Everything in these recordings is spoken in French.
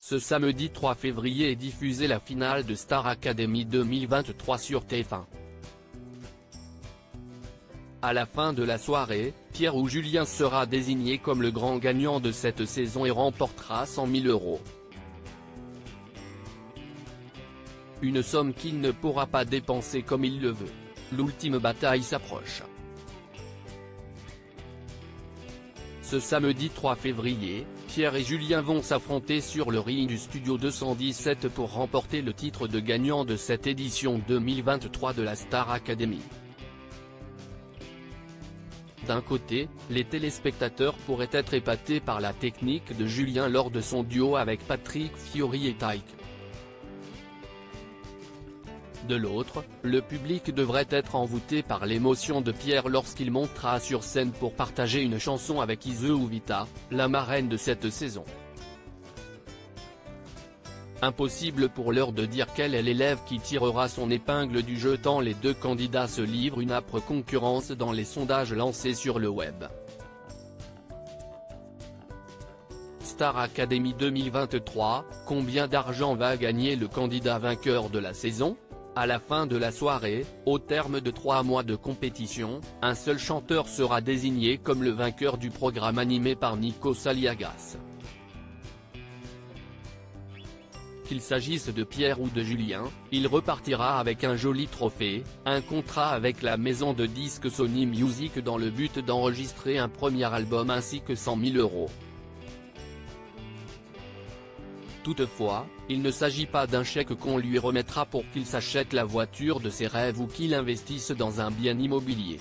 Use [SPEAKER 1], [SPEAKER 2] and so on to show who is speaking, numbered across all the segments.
[SPEAKER 1] Ce samedi 3 février est diffusée la finale de Star Academy 2023 sur TF1. À la fin de la soirée, Pierre ou Julien sera désigné comme le grand gagnant de cette saison et remportera 100 000 €. Une somme qu'il ne pourra pas dépenser comme il le veut. L'ultime bataille s'approche. Ce samedi 3 février, Pierre et Julien vont s'affronter sur le ring du Studio 217 pour remporter le titre de gagnant de cette édition 2023 de la Star Academy. D'un côté, les téléspectateurs pourraient être épatés par la technique de Julien lors de son duo avec Patrick Fiori et Taïk. De l'autre, le public devrait être envoûté par l'émotion de Pierre lorsqu'il montera sur scène pour partager une chanson avec Ise ou Vita, la marraine de cette saison. Impossible pour l'heure de dire quel est l'élève qui tirera son épingle du jeu tant les deux candidats se livrent une âpre concurrence dans les sondages lancés sur le web. Star Academy 2023, combien d'argent va gagner le candidat vainqueur de la saison ? À la fin de la soirée, au terme de 3 mois de compétition, un seul chanteur sera désigné comme le vainqueur du programme animé par Nikos Aliagas. Qu'il s'agisse de Pierre ou de Julien, il repartira avec un joli trophée, un contrat avec la maison de disques Sony Music dans le but d'enregistrer un premier album ainsi que 100 000 €. Toutefois, il ne s'agit pas d'un chèque qu'on lui remettra pour qu'il s'achète la voiture de ses rêves ou qu'il investisse dans un bien immobilier.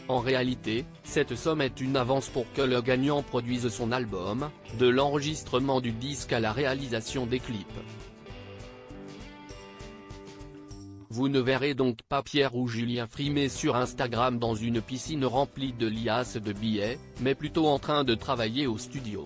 [SPEAKER 1] En réalité, cette somme est une avance pour que le gagnant produise son album, de l'enregistrement du disque à la réalisation des clips. Vous ne verrez donc pas Pierre ou Julien frimer sur Instagram dans une piscine remplie de liasses de billets, mais plutôt en train de travailler au studio.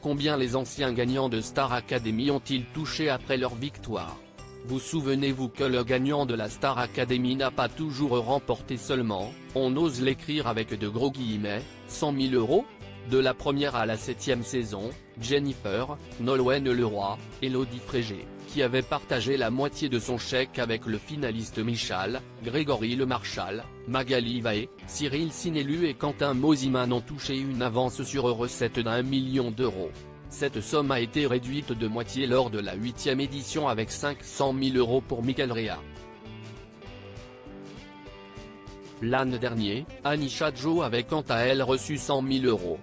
[SPEAKER 1] Combien les anciens gagnants de Star Academy ont-ils touché après leur victoire ? Vous souvenez-vous que le gagnant de la Star Academy n'a pas toujours remporté seulement, on ose l'écrire avec de gros guillemets, 100 000 €? De la première à la 7e saison, Jennifer, Nolwenn Leroy, Élodie Frégé, qui avait partagé la moitié de son chèque avec le finaliste Michal, Grégory Le Marchal, Magali Vaé, Cyril Sinélu et Quentin Mosiman ont touché une avance sur recette d'1 million €. Cette somme a été réduite de moitié lors de la 8e édition avec 500 000 € pour Mickaël Rea. L'an dernier, Anisha Joe avait quant à elle reçu 100 000 €.